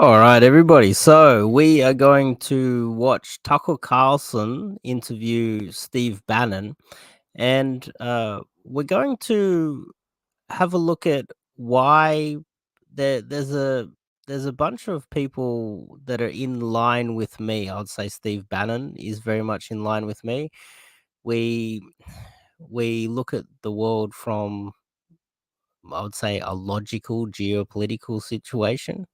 All right, everybody. So we are going to watch Tucker Carlson interview Steve Bannon, and we're going to have a look at why there's a bunch of people that are in line with me. I would say Steve Bannon is very much in line with me. We we look at the world from, I would say, a logical geopolitical situation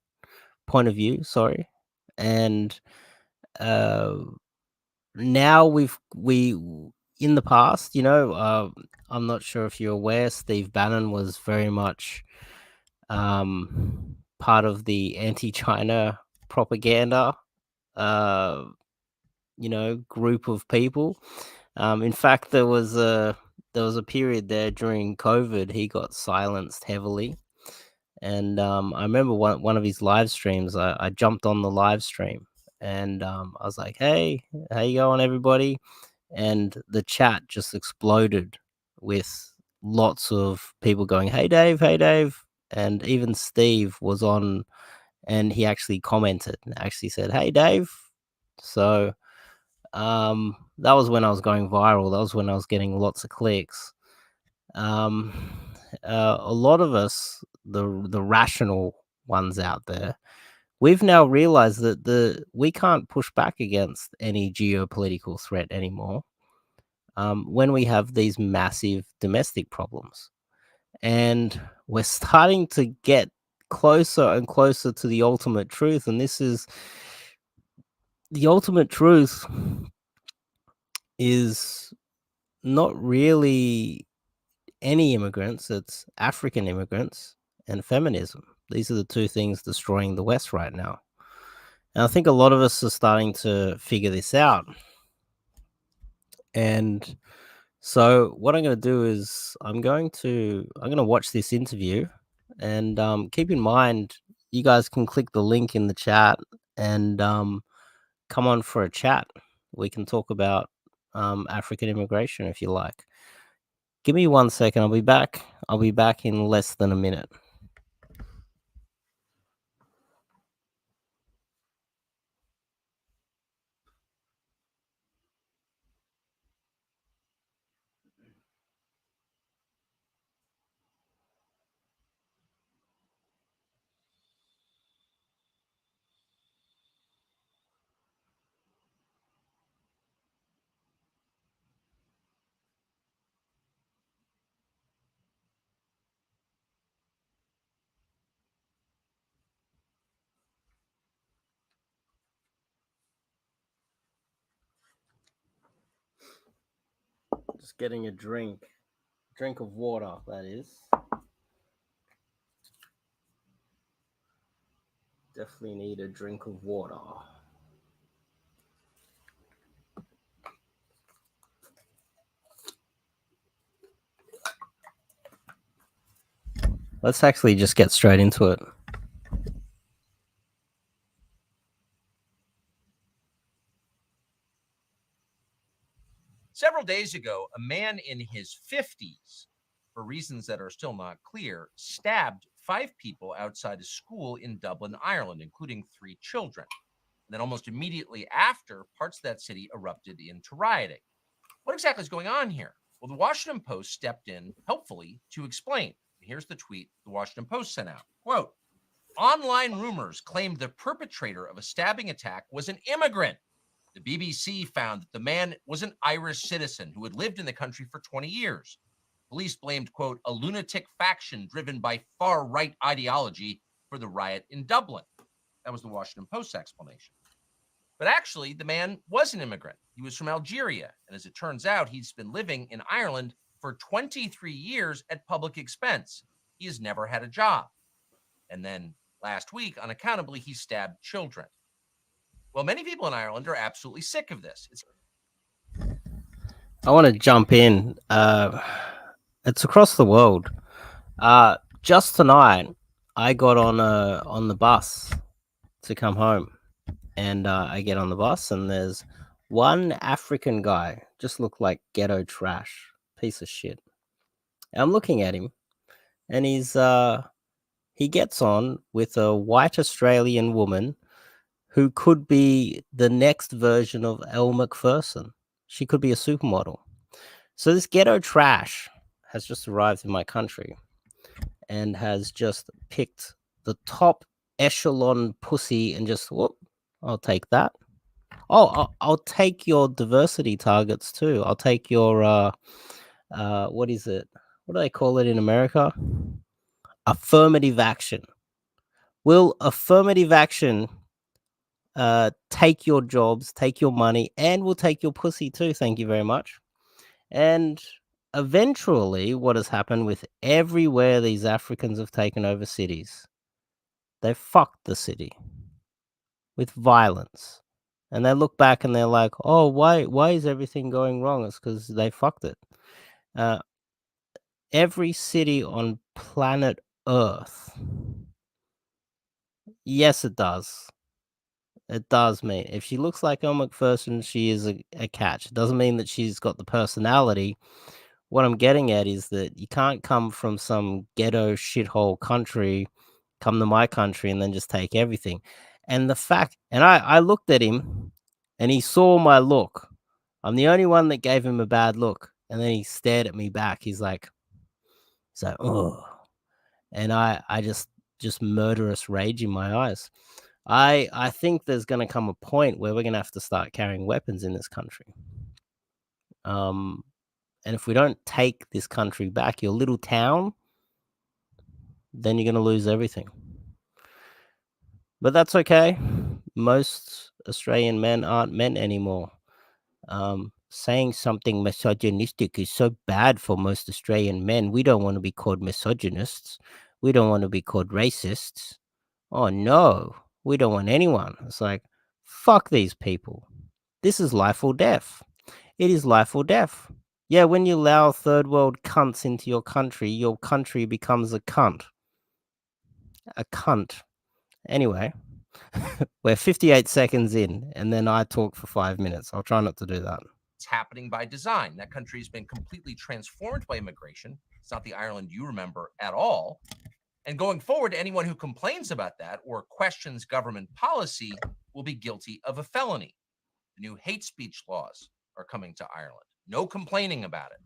point of view. Sorry, and uh, now in the past, I'm not sure if you're aware, Steve Bannon was very much part of the anti-China propaganda, uh, group of people. In fact, there was a period there during COVID he got silenced heavily. And I remember one of his live streams. I jumped on the live stream, and I was like, "Hey, how you going, everybody?" And the chat just exploded with lots of people going, "Hey, Dave! Hey, Dave!" And even Steve was on, and he actually commented and actually said, "Hey, Dave." So that was when I was going viral. That was when I was getting lots of clicks. Um, a lot of us, the rational ones out there, we've now realized that we can't push back against any geopolitical threat anymore when we have these massive domestic problems, and we're starting to get closer and closer to the ultimate truth. And this is the ultimate truth is not really any immigrants, it's African immigrants and feminism. These are the two things destroying the West right now. And I think a lot of us are starting to figure this out. And so what I'm going to do is I'm going to watch this interview, and keep in mind, you guys can click the link in the chat and come on for a chat. We can talk about African immigration if you like. Give me 1 second. I'll be back. I'll be back in less than a minute. Just getting a drink of water, that is. Definitely need a drink of water. Let's actually just get straight into it. Several days ago, a man in his 50s, for reasons that are still not clear, stabbed 5 people outside a school in Dublin, Ireland, including 3 children. And then almost immediately after, parts of that city erupted into rioting. What exactly is going on here? Well, the Washington Post stepped in helpfully to explain. Here's the tweet the Washington Post sent out. Quote, "Online rumors claimed the perpetrator of a stabbing attack was an immigrant. The BBC found that the man was an Irish citizen who had lived in the country for 20 years. Police blamed, quote, a lunatic faction driven by far-right ideology for the riot in Dublin." That was the Washington Post's explanation. But actually, the man was an immigrant. He was from Algeria. And as it turns out, he's been living in Ireland for 23 years at public expense. He has never had a job. And then last week, unaccountably, he stabbed children. Well, many people in Ireland are absolutely sick of this. I want to jump in. It's across the world. Just tonight, I got on the bus to come home, and I get on the bus, and there's one African guy, just looked like ghetto trash, piece of shit. And I'm looking at him, and he's he gets on with a white Australian woman who could be the next version of Elle Macpherson. She could be a supermodel. So this ghetto trash has just arrived in my country and has just picked the top echelon pussy and just, whoop, I'll take that. Oh, I'll take your diversity targets too. I'll take your what is it? What do they call it in America? Affirmative action. Will affirmative action take your jobs, take your money, and will take your pussy too? Thank you very much. And eventually, what has happened with everywhere these Africans have taken over cities, they fucked the city with violence. And they look back and they're like, oh, why is everything going wrong? It's because they fucked it. Every city on planet Earth, yes, it does. It does mean if she looks like Elle Macpherson, she is a catch. It doesn't mean that she's got the personality. What I'm getting at is that you can't come from some ghetto shithole country, come to my country, and then just take everything. And the fact, and I looked at him, and he saw my look. I'm the only one that gave him a bad look, and then he stared at me back. He's like, oh, and I just murderous rage in my eyes. I think there's going to come a point where we're going to have to start carrying weapons in this country. And if we don't take this country back, your little town, then you're going to lose everything. But that's okay. Most Australian men aren't men anymore. Saying something misogynistic is so bad for most Australian men. We don't want to be called misogynists. We don't want to be called racists. Oh, no. We don't want anyone. It's like, fuck these people. This is life or death. It is life or death. Yeah, when you allow third world cunts into your country becomes a cunt. A cunt. Anyway, we're 58 seconds in, and then I talk for 5 minutes. I'll try not to do that. It's happening by design. That country has been completely transformed by immigration. It's not the Ireland you remember at all. And going forward, anyone who complains about that or questions government policy will be guilty of a felony. The new hate speech laws are coming to Ireland. No complaining about it.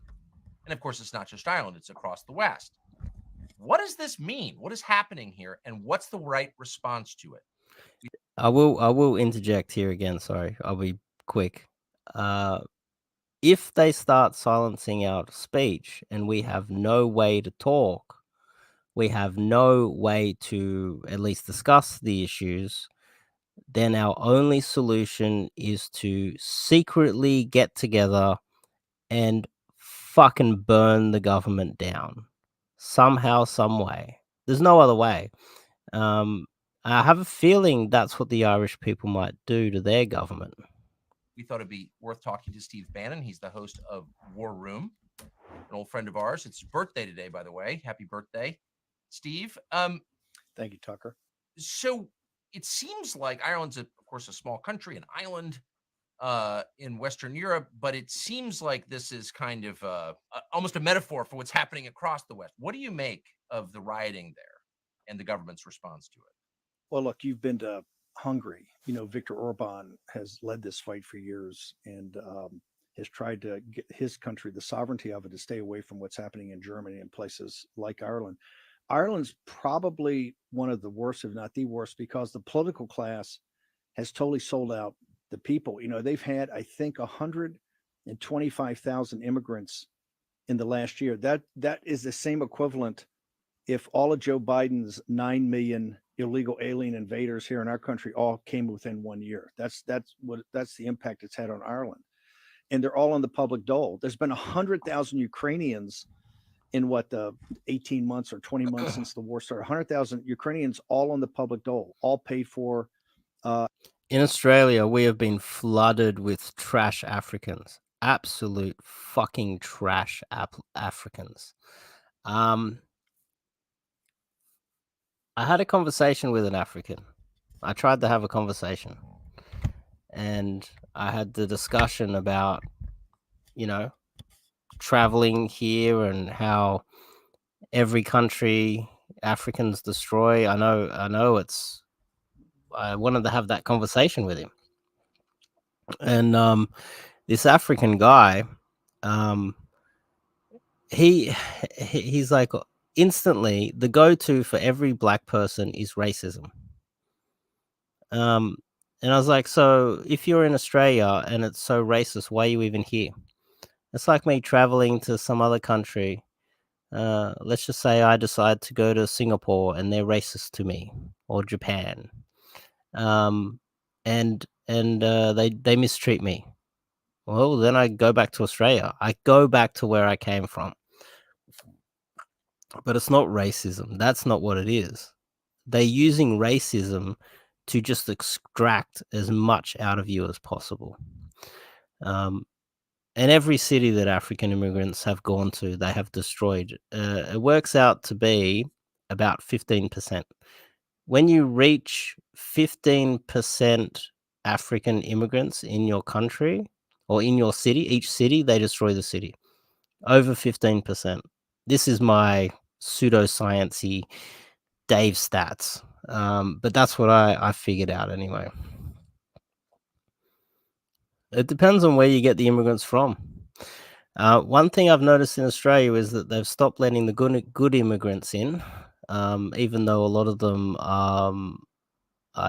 And of course, it's not just Ireland, it's across the West. What does this mean? What is happening here? And what's the right response to it? I will interject here again. Sorry, I'll be quick. If they start silencing our speech and we have no way to talk, we have no way to at least discuss the issues, then our only solution is to secretly get together and fucking burn the government down somehow, some way. There's no other way. I have a feeling that's what the Irish people might do to their government. We thought it'd be worth talking to Steve Bannon. He's the host of War Room, an old friend of ours. It's his birthday today, by the way. Happy birthday, Steve. Thank you, Tucker. So it seems like Ireland's, of course, a small country, an island in Western Europe, but it seems like this is kind of almost a metaphor for what's happening across the West. What do you make of the rioting there and the government's response to it? Well, look, you've been to Hungary. You know, Viktor Orban has led this fight for years and has tried to get his country, the sovereignty of it, to stay away from what's happening in Germany and places like Ireland. Ireland's probably one of the worst, if not the worst, because the political class has totally sold out the people. You know, they've had, I think, 125,000 immigrants in the last year. That is the same equivalent if all of Joe Biden's 9 million illegal alien invaders here in our country all came within 1 year. That's the impact it's had on Ireland. And they're all on the public dole. There's been 100,000 Ukrainians in 18 months or 20 months since the war started. 100,000 Ukrainians all on the public dole, all paid for. In Australia, we have been flooded with trash Africans. Absolute fucking trash Africans. I had a conversation with an African. I tried to have a conversation. And I had the discussion about, you know, traveling here and how every country Africans destroy. I know it's. I wanted to have that conversation with him, and this African guy, he's like instantly the go-to for every black person is racism. And I was like, so if you're in Australia and it's so racist, why are you even here? It's like me traveling to some other country. Let's just say I decide to go to Singapore and they're racist to me, or Japan, and they mistreat me. Well, then I go back to Australia. I go back to where I came from. But it's not racism. That's not what it is. They're using racism to just extract as much out of you as possible. And every city that African immigrants have gone to, they have destroyed. It works out to be about 15%. When you reach 15% African immigrants in your country or in your city, each city, they destroy the city. Over 15%. This is my pseudoscience-y Dave stats. But that's what I figured out anyway. It depends on where you get the immigrants from. One thing I've noticed in Australia is that they've stopped letting the good immigrants in, even though a lot of them are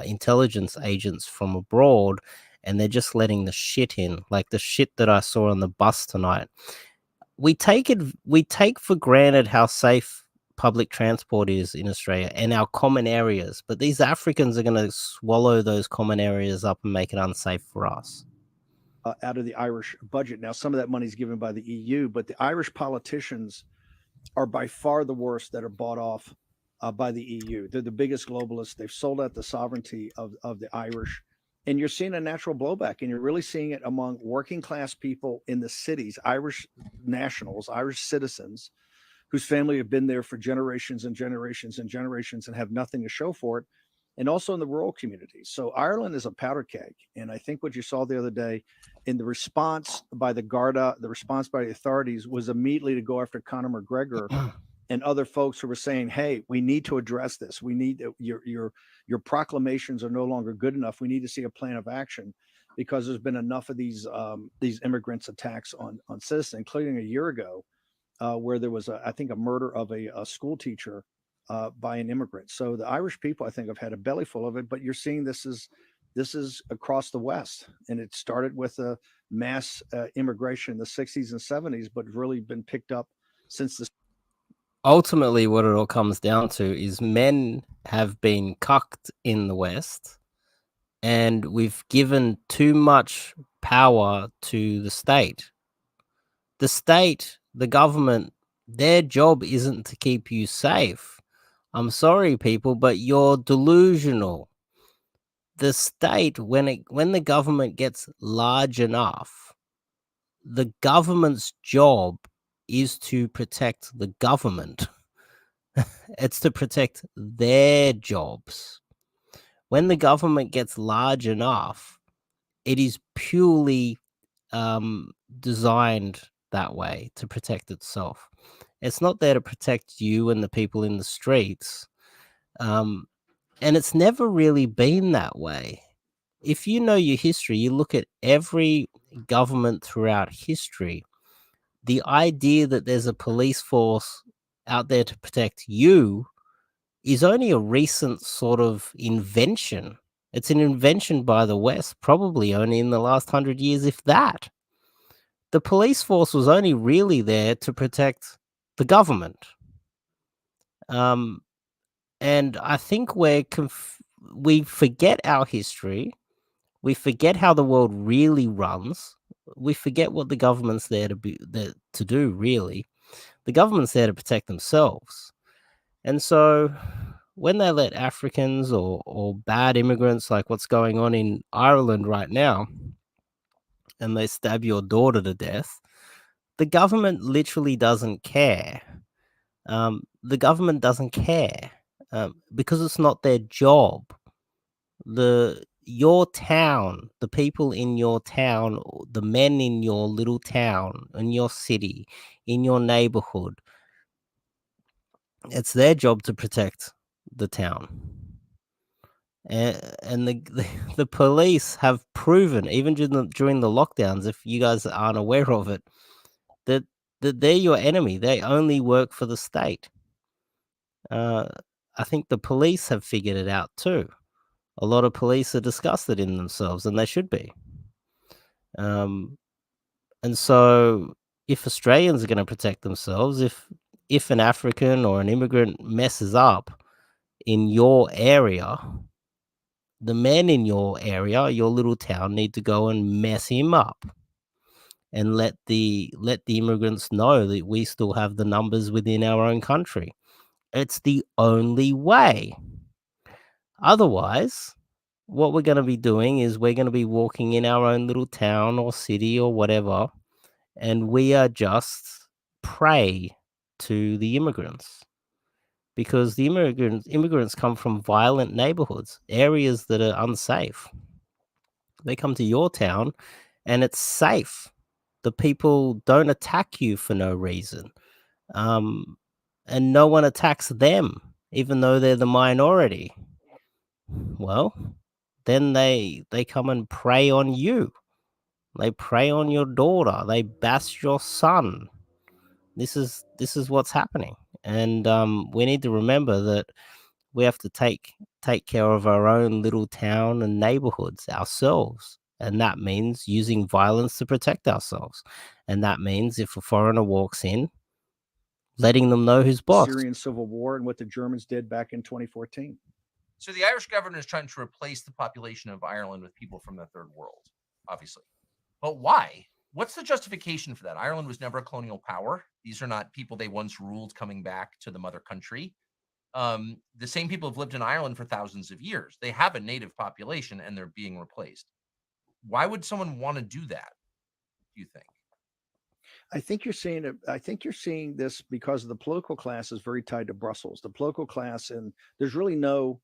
intelligence agents from abroad, and they're just letting the shit in, like the shit that I saw on the bus tonight. We take for granted how safe public transport is in Australia and our common areas, but these Africans are going to swallow those common areas up and make it unsafe for us. Out of the Irish budget. Now, some of that money is given by the EU, but the Irish politicians are by far the worst that are bought off by the EU. They're the biggest globalists. They've sold out the sovereignty of the Irish. And you're seeing a natural blowback, and you're really seeing it among working class people in the cities, Irish nationals, Irish citizens whose family have been there for generations and generations and generations and have nothing to show for it, and also in the rural communities. So Ireland is a powder keg. And I think what you saw the other day in the response by the Garda, the response by the authorities was immediately to go after Conor McGregor and other folks who were saying, hey, we need to address this. We need your proclamations are no longer good enough. We need to see a plan of action, because there's been enough of these immigrants attacks on citizens, including a year ago, where there was, I think, a murder of a school teacher by an immigrant. So the Irish people, I think, have had a belly full of it. But you're seeing this is across the West, and it started with a mass immigration in the 60s and 70s, but really been picked up since the. Ultimately, what it all comes down to is men have been cucked in the West, and we've given too much power to the state. The state, the government, their job isn't to keep you safe. I'm sorry, people, but you're delusional. The state, when the government gets large enough, the government's job is to protect the government. It's to protect their jobs. When the government gets large enough, it is purely designed that way to protect itself. It's not there to protect you and the people in the streets. And it's never really been that way. If you know your history, you look at every government throughout history, the idea that there's a police force out there to protect you is only a recent sort of invention. It's an invention by the West, probably only in the last 100 years, if that. The police force was only really there to protect the government. And I think we forget our history. We forget how the world really runs. We forget what the government's there to do, really. The government's there to protect themselves. And so when they let Africans or bad immigrants, like what's going on in Ireland right now, and they stab your daughter to death, the government literally doesn't care. The government doesn't care because it's not their job. Your town, the people in your town, the men in your little town, in your city, in your neighborhood, It's their job to protect the town. And the police have proven, even during the lockdowns, if you guys aren't aware of it, that they're your enemy. They only work for the state. I think the police have figured it out too. A lot of police are disgusted in themselves, and they should be. And so, if Australians are going to protect themselves, if an African or an immigrant messes up in your area, the men in your area, your little town, need to go and mess him up, and let the immigrants know that we still have the numbers within our own country. It's the only way. Otherwise, what we're going to be doing is we're going to be walking in our own little town or city or whatever, and we are just prey to the immigrants, because the immigrants come from violent neighborhoods, areas that are unsafe. They come to your town and it's safe. The people don't attack you for no reason. And no one attacks them, even though they're the minority. Well, then they come and prey on you. They prey on your daughter. They bash your son. This is what's happening, and we need to remember that we have to take care of our own little town and neighborhoods ourselves, and that means using violence to protect ourselves, and that means if a foreigner walks in, letting them know who's boss. Syrian civil war and what the Germans did back in 2014. So the Irish government is trying to replace the population of Ireland with people from the third world, obviously. But why? What's the justification for that? Ireland was never a colonial power. These are not people they once ruled coming back to the mother country. The same people have lived in Ireland for thousands of years. They have a native population and they're being replaced. Why would someone want to do that, do you think? I think you're seeing this because the political class is very tied to Brussels. The political class, and there's really no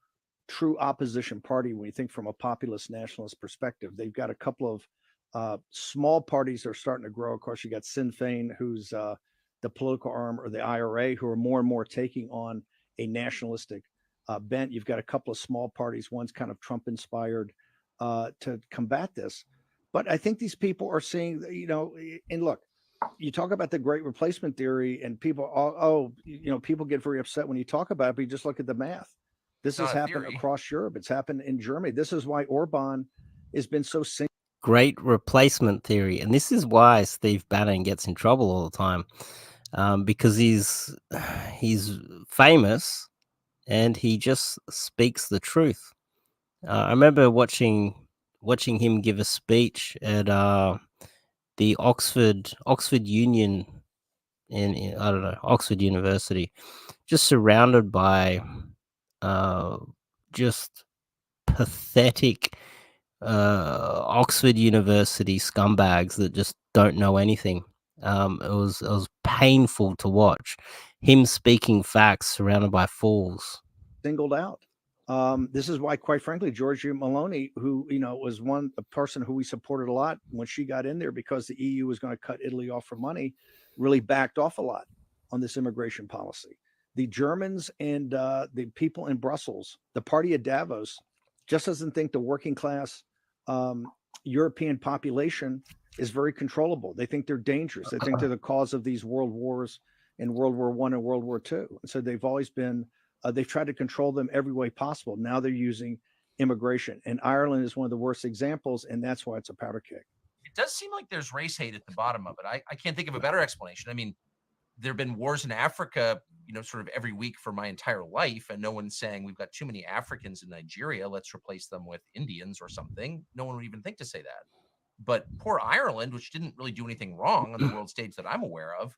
true opposition party when you think from a populist nationalist perspective. They've got a couple of small parties that are starting to grow. Of course, you got Sinn Féin, who's the political arm, or the IRA, who are more and more taking on a nationalistic bent. You've got a couple of small parties. One's kind of Trump inspired to combat this. But I think these people are seeing, and look, you talk about the great replacement theory, and people, people get very upset when you talk about it, but you just look at the math. This has happened across Europe. It's happened in Germany. This is why Orban has been so great replacement theory. And this is why Steve Bannon gets in trouble all the time, because he's famous and he just speaks the truth. I remember watching him give a speech at the Oxford Union in I don't know, Oxford University, just surrounded by just pathetic Oxford University scumbags that just don't know anything. It was painful to watch him speaking facts surrounded by fools. Singled out. This is why, quite frankly, Giorgia Meloni, who was a person who we supported a lot when she got in there, because the EU was going to cut Italy off for money, really backed off a lot on this immigration policy. The Germans and the people in Brussels, the party at Davos, just doesn't think the working class European population is very controllable. They think they're dangerous. They think they're the cause of these world wars in World War I and World War II. And so they've always been, they've tried to control them every way possible. Now they're using immigration. And Ireland is one of the worst examples, and that's why it's a powder keg. It does seem like there's race hate at the bottom of it. I can't think of a better explanation. I mean, there have been wars in Africa, sort of every week for my entire life, and no one's saying we've got too many Africans in Nigeria, let's replace them with Indians or something. No one would even think to say that. But poor Ireland, which didn't really do anything wrong on the world stage that I'm aware of,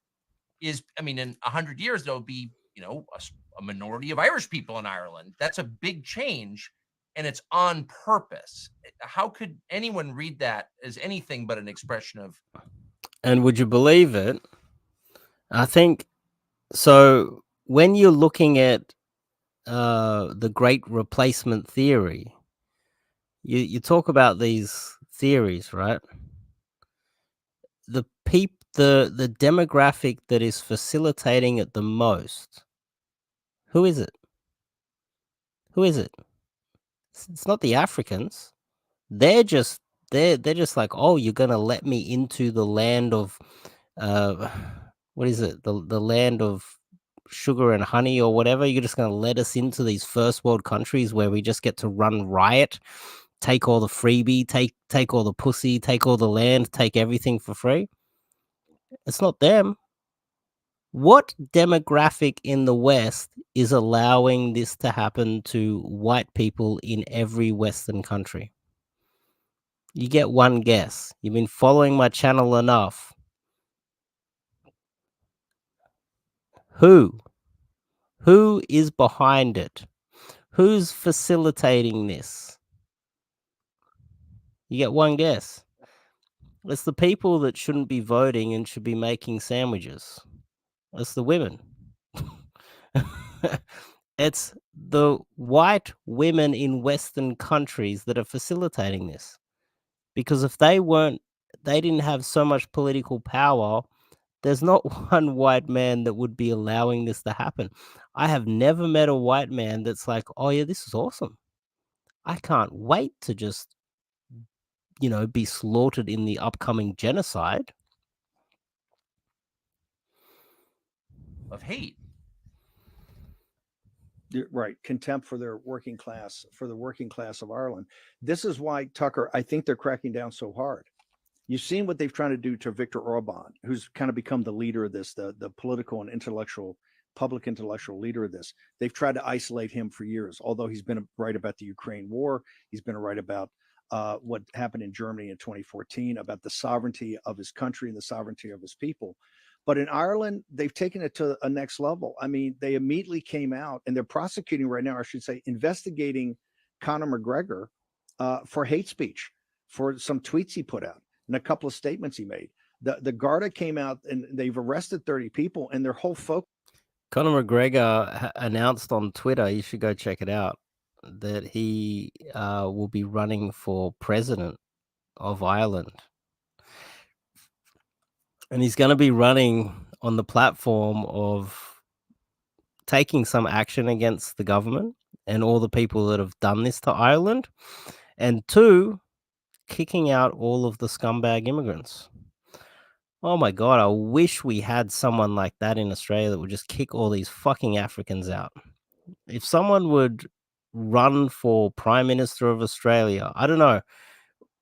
is, in 100 years, there'll be, a minority of Irish people in Ireland. That's a big change, and it's on purpose. How could anyone read that as anything but an expression of... And would you believe it? I think so. When you're looking at the great replacement theory, you talk about these theories, right? The demographic that is facilitating it the most Who is it? Who is it? It's not the Africans. They're just like, oh, you're gonna let me into the land of what is it? The land of sugar and honey or whatever. You're just gonna let us into these first world countries where we just get to run riot, take all the freebie, take all the pussy, take all the land, take everything for free. It's not them. What demographic in the West is allowing this to happen to white people in every Western country? You get one guess. You've been following my channel enough. Who? Who is behind it? Who's facilitating this? You get one guess. It's the people that shouldn't be voting and should be making sandwiches. It's the women. It's the white women in Western countries that are facilitating this. Because if they didn't have so much political power, there's not one white man that would be allowing this to happen. I have never met a white man that's like, oh yeah, this is awesome. I can't wait to just, be slaughtered in the upcoming genocide. Of hate. You're right. Contempt for their working class, for the working class of Ireland. This is why, Tucker, I think they're cracking down so hard. You've seen what they've tried to do to Viktor Orban, who's kind of become the leader of this, the political and public intellectual leader of this. They've tried to isolate him for years, although he's been right about the Ukraine war. He's been right about what happened in Germany in 2014, about the sovereignty of his country and the sovereignty of his people. But in Ireland, they've taken it to a next level. I mean, they immediately came out and they're prosecuting right now, I should say, investigating Conor McGregor for hate speech, for some tweets he put out and a couple of statements he made. The Garda came out and they've arrested 30 people, and their whole focus. Conor McGregor announced on Twitter, you should go check it out, that he will be running for president of Ireland. And he's going to be running on the platform of taking some action against the government and all the people that have done this to Ireland. And two, kicking out all of the scumbag immigrants. Oh my God, I wish we had someone like that in Australia that would just kick all these fucking Africans out. If someone would run for Prime Minister of Australia, I don't know.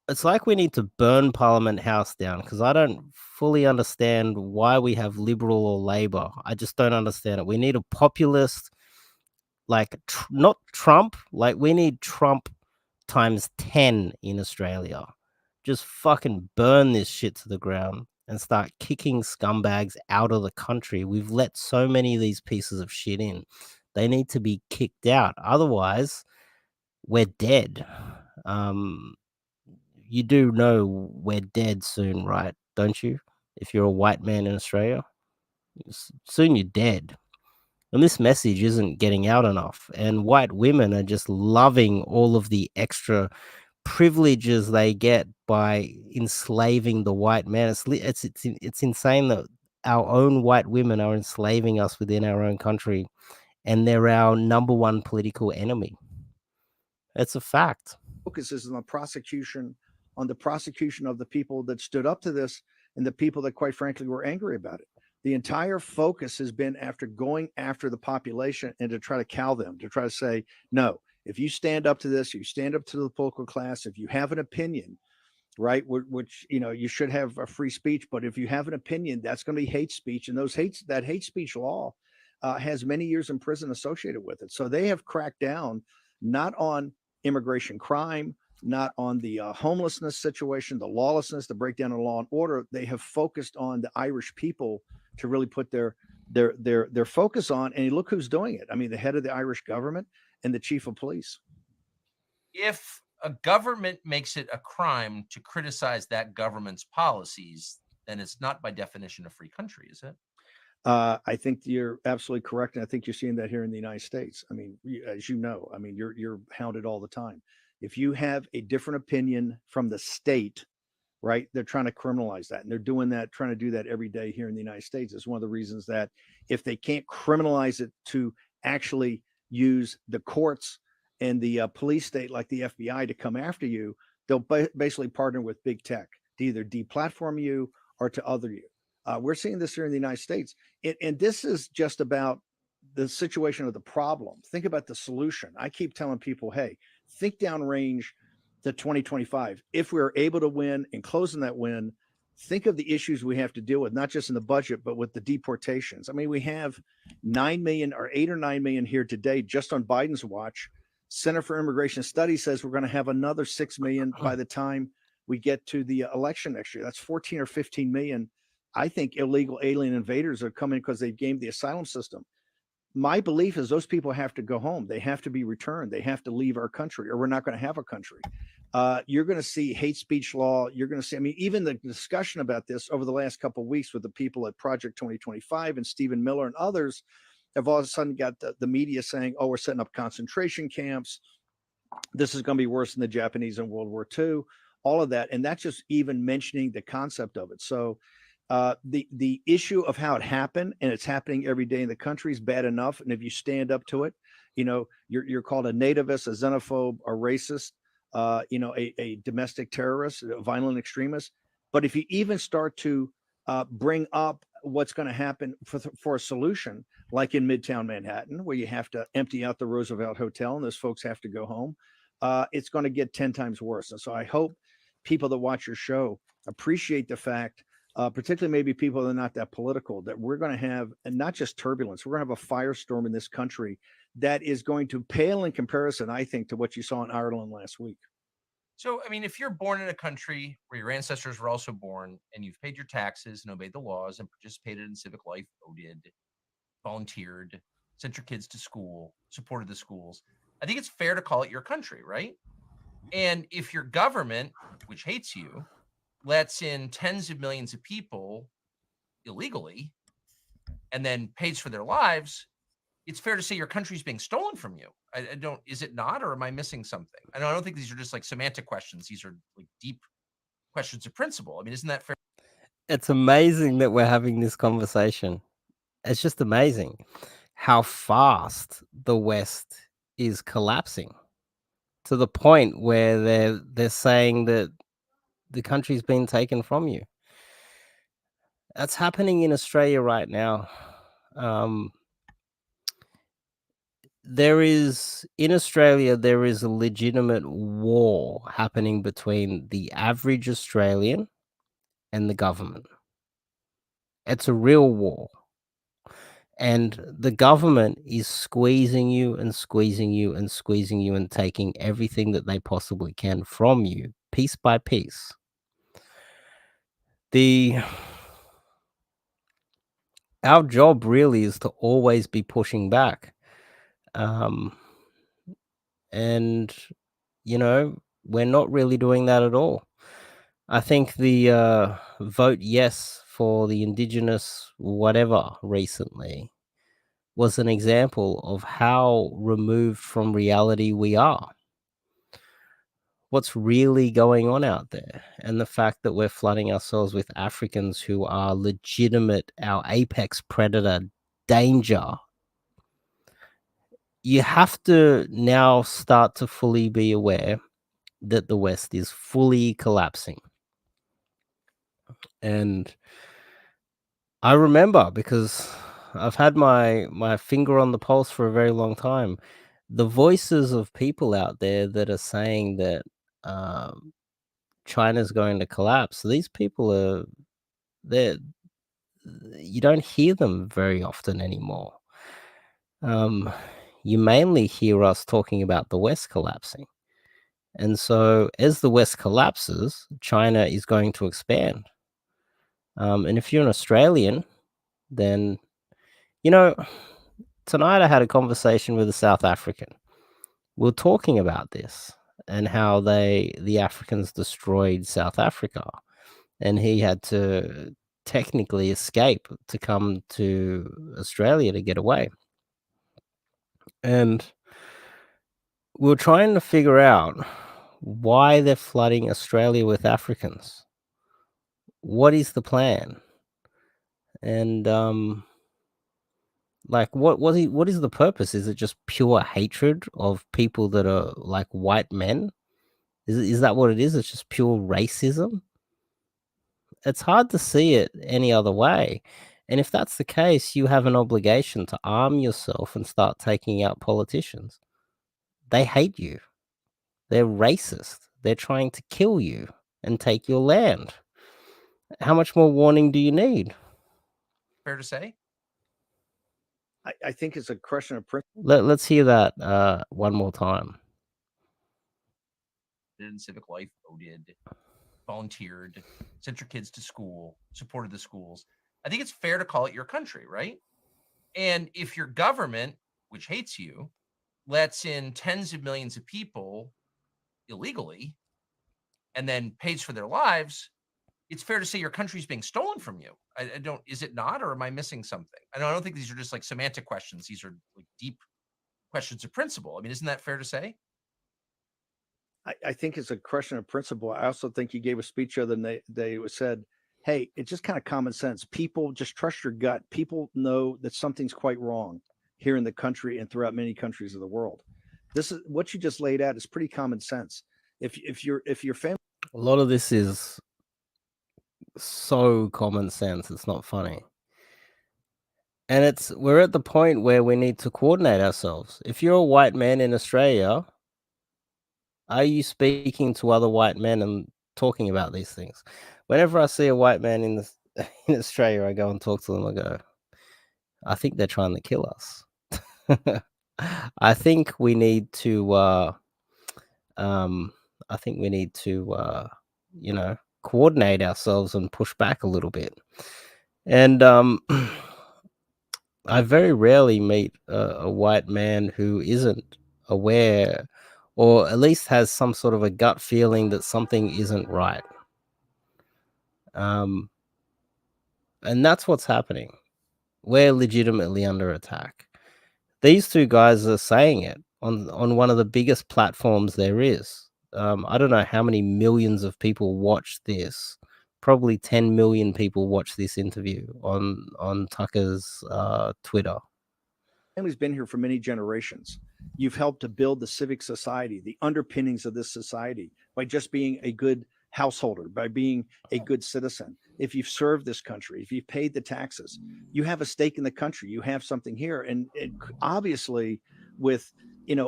It's like we need to burn Parliament House down, because I don't fully understand why we have Liberal or Labor. I just don't understand it. We need a populist, like not Trump. Like we need Trump times 10 in Australia. Just fucking burn this shit to the ground and start kicking scumbags out of the country. We've let so many of these pieces of shit in. They need to be kicked out. Otherwise, we're dead. You do know we're dead soon, right? Don't you? If you're a white man in Australia, soon you're dead. And this message isn't getting out enough. And white women are just loving all of the extra privileges they get by enslaving the white man. It's insane that our own white women are enslaving us within our own country, and they're our number one political enemy. It's a fact. Focus is on the prosecution of the people that stood up to this and the people that, quite frankly, were angry about it. The entire focus has been going after the population and to try to cow them, to try to say, no, if you stand up to this, you stand up to the political class, if you have an opinion, right, which you should have a free speech, but if you have an opinion, that's going to be hate speech, and that hate speech law has many years in prison associated with it. So they have cracked down not on immigration crime, not on the homelessness situation, the lawlessness, the breakdown of law and order. They have focused on the Irish people to really put their focus on. And look who's doing it. I mean, the head of the Irish government and the chief of police. If a government makes it a crime to criticize that government's policies, then it's not by definition a free country, is it? I think you're absolutely correct, and I think you're seeing that here in the United States. I mean, as you know, I mean, you're hounded all the time. If you have a different opinion from the state, right, they're trying to criminalize that, and they're doing that, trying to do that every day here in the United States. It's one of the reasons that if they can't criminalize it to actually use the courts and the police state like the FBI to come after you, they'll basically partner with big tech to either deplatform you or to other you. We're seeing this here in the United States. And this is just about the situation of the problem. Think about the solution. I keep telling people, hey, think downrange to 2025. If we're able to win and closing that win, think of the issues we have to deal with, not just in the budget, but with the deportations. I mean, we have 9 million or 8 or 9 million here today just on Biden's watch. Center for Immigration Studies says we're going to have another 6 million by the time we get to the election next year. That's 14 or 15 million. I think illegal alien invaders are coming because they've gamed the asylum system. My belief is those people have to go home. They have to be returned. They have to leave our country, or we're not going to have a country. You're going to see hate speech law. You're going to see, I mean, even the discussion about this over the last couple of weeks with the people at Project 2025 and Stephen Miller and others have all of a sudden got the media saying, oh, we're setting up concentration camps. This is going to be worse than the Japanese in World War II, all of that. And that's just even mentioning the concept of it. So the issue of how it happened, and it's happening every day in the country, is bad enough. And if you stand up to it, you know, you're called a nativist, a xenophobe, a racist, you know, a domestic terrorist, a violent extremist. But if you even start to bring up what's going to happen for a solution, like in Midtown Manhattan, where you have to empty out the Roosevelt Hotel and those folks have to go home, it's going to get 10 times worse. And so I hope people that watch your show appreciate the fact, particularly maybe people that are not that political, that we're going to have, and not just turbulence, we're going to have a firestorm in this country that is going to pale in comparison, I think, to what you saw in Ireland last week. So, I mean, if you're born in a country where your ancestors were also born and you've paid your taxes and obeyed the laws and participated in civic life, voted, volunteered, sent your kids to school, supported the schools, I think it's fair to call it your country, right? And if your government, which hates you, lets in tens of millions of people illegally and then pays for their lives, it's fair to say your country's being stolen from you. I don't, is it not, or am I missing something? I don't think these are just like semantic questions. These are like deep questions of principle. I mean, isn't that fair? It's amazing that we're having this conversation. It's just amazing how fast the West is collapsing, to the point where they're saying that the country's been taken from you. That's happening in Australia right now. In Australia, there is a legitimate war happening between the average Australian and the government. It's a real war. And the government is squeezing you and squeezing you and squeezing you and taking everything that they possibly can from you, piece by piece. Our job really is to always be pushing back. And, you know, we're not really doing that at all. I think the vote yes for the Indigenous whatever recently was an example of how removed from reality we are. What's really going on out there, and the fact that we're flooding ourselves with Africans who are legitimate, our apex predator danger. You have to now start to fully be aware that the West is fully collapsing. And I remember, because I've had my finger on the pulse for a very long time, the voices of people out there that are saying that China's going to collapse. These people you don't hear them very often anymore. You mainly hear us talking about the West collapsing. And so as the West collapses, China is going to expand. And if you're an Australian, then, you know, tonight I had a conversation with a South African. We were talking about this and how the Africans destroyed South Africa, and he had to technically escape to come to Australia to get away. And we were trying to figure out why they're flooding Australia with Africans. What is the plan? And Like, what is the purpose? Is it just pure hatred of people that are like white men? Is that what it is? It's just pure racism? It's hard to see it any other way. And if that's the case, you have an obligation to arm yourself and start taking out politicians. They hate you. They're racist. They're trying to kill you and take your land. How much more warning do you need? Fair to say? I think it's a question of principle. Let's hear that one more time. Did in civic life, voted, volunteered, sent your kids to school, supported the schools. I think it's fair to call it your country, right? And if your government, which hates you, lets in tens of millions of people illegally and then pays for their lives, it's fair to say your country's being stolen from you. I don't, is it not, or am I missing something? I don't think these are just like semantic questions. These are like deep questions of principle. I mean, isn't that fair to say? I think it's a question of principle. I also think you gave a speech the other day. It said, hey, it's just kind of common sense. People just trust your gut. People know that something's quite wrong here in the country and throughout many countries of the world. This is what you just laid out is pretty common sense. If your family, a lot of this is so common sense, it's not funny. And we're at the point where we need to coordinate ourselves. If you're a white man in Australia, are you speaking to other white men and talking about these things? Whenever I see a white man in Australia, I go and talk to them. I go, I think they're trying to kill us. I think we need to coordinate ourselves and push back a little bit. And I very rarely meet a white man who isn't aware, or at least has some sort of a gut feeling that something isn't right. And that's what's happening. We're legitimately under attack. These two guys are saying it on one of the biggest platforms there is. I don't know how many millions of people watch this. Probably 10 million people watch this interview on Tucker's Twitter. family's been here for many generations. You've helped to build the civic society, the underpinnings of this society by just being a good householder, by being a good citizen. If you've served this country, if you've paid the taxes, you have a stake in the country. You have something here. And obviously, with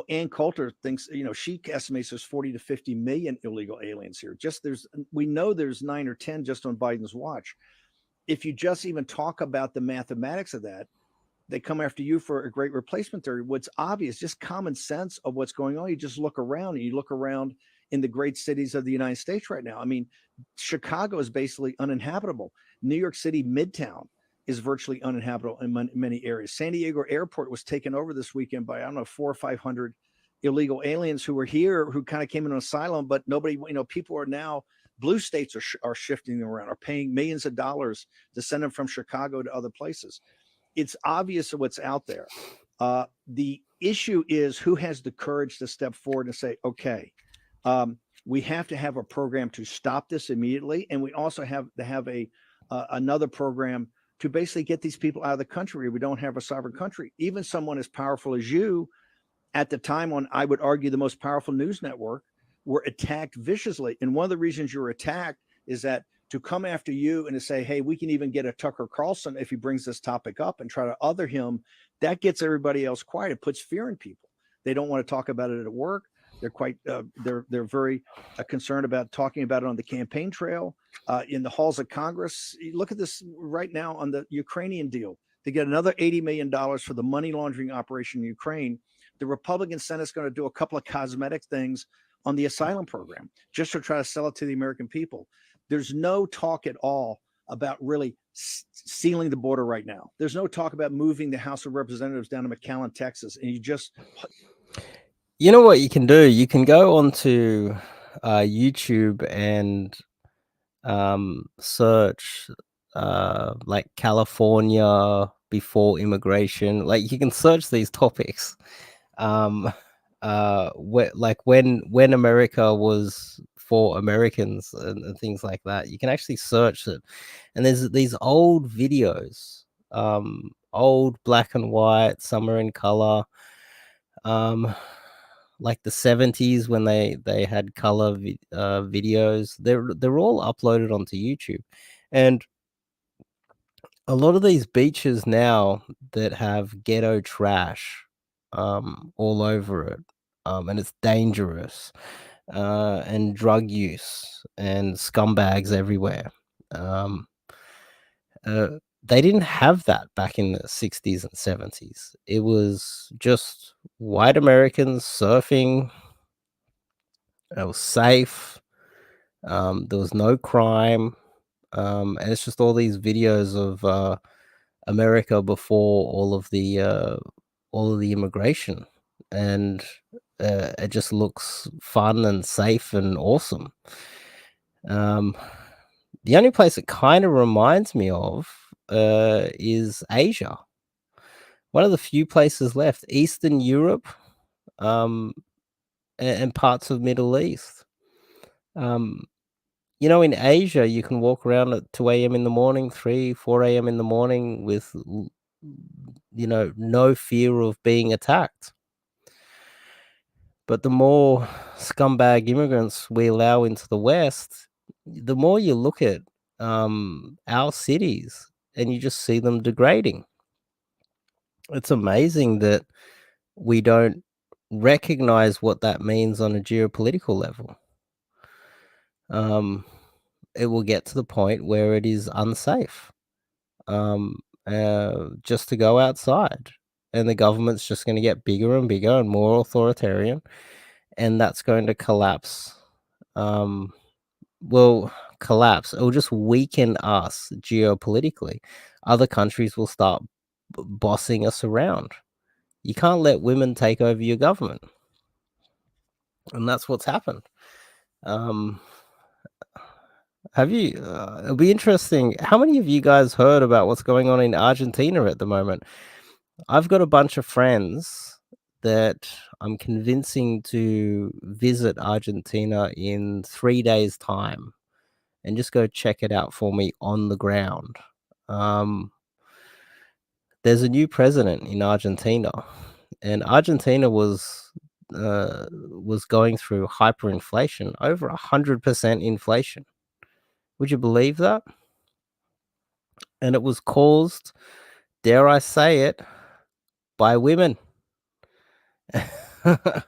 Ann Coulter thinks, she estimates there's 40 to 50 million illegal aliens here. We know there's 9 or 10 just on Biden's watch. If you just even talk about the mathematics of that, they come after you for a great replacement theory. What's obvious, just common sense of what's going on. You just look around and you look around in the great cities of the United States right now. I mean, Chicago is basically uninhabitable. New York City, Midtown, is virtually uninhabitable in many areas. San Diego Airport was taken over this weekend by, 400 or 500 illegal aliens who were here, who kind of came in an asylum, but nobody, people are now, blue states are shifting them around, are paying millions of dollars to send them from Chicago to other places. It's obvious what's out there. The issue is who has the courage to step forward and say, okay, we have to have a program to stop this immediately. And we also have to have another program to basically get these people out of the country. We don't have a sovereign country. Even someone as powerful as you, at the time on, I would argue, the most powerful news network, were attacked viciously. And one of the reasons you were attacked is that to come after you and to say, hey, we can even get a Tucker Carlson if he brings this topic up and try to other him, that gets everybody else quiet. It puts fear in people. They don't want to talk about it at work. They're quite, they're very concerned about talking about it on the campaign trail, in the halls of Congress. Look at this right now on the Ukrainian deal. To get another $80 million for the money laundering operation in Ukraine, the Republican Senate's going to do a couple of cosmetic things on the asylum program just to try to sell it to the American people. There's no talk at all about really sealing the border right now. There's no talk about moving the House of Representatives down to McAllen, Texas. And you know what you can do? You can go onto YouTube and search like California before immigration. Like, you can search these topics. When America was for Americans and things like that. You can actually search it, and there's these old videos Old black and white, some are in color. Like the 70s when they had color videos. They're all uploaded onto YouTube, and a lot of these beaches now that have ghetto trash all over it, and it's dangerous, and drug use and scumbags everywhere. Um, they didn't have that back in the 60s and 70s. It was just white Americans surfing. It was safe. There was no crime. And it's just all these videos of America before all of the immigration, and it just looks fun and safe and awesome. The only place it kind of reminds me of is Asia. One of the few places left, Eastern Europe, and parts of Middle East. You know, in Asia, you can walk around at 2 a.m. in the morning, 3, 4 a.m. in the morning with, no fear of being attacked. But the more scumbag immigrants we allow into the West, the more you look at our cities and you just see them degrading. It's amazing that we don't recognize what that means on a geopolitical level. It will get to the point where it is unsafe just to go outside, and the government's just going to get bigger and bigger and more authoritarian, and that's going to collapse. Collapse. It will just weaken us geopolitically. Other countries will start bossing us around. You can't let women take over your government, and that's what's happened. Have you? It'll be interesting. How many of you guys heard about what's going on in Argentina at the moment? I've got a bunch of friends that I'm convincing to visit Argentina in 3 days' time and just go check it out for me on the ground. There's a new president in Argentina, and Argentina was going through hyperinflation, over 100% inflation. Would you believe that? And it was caused, dare I say it, by women. It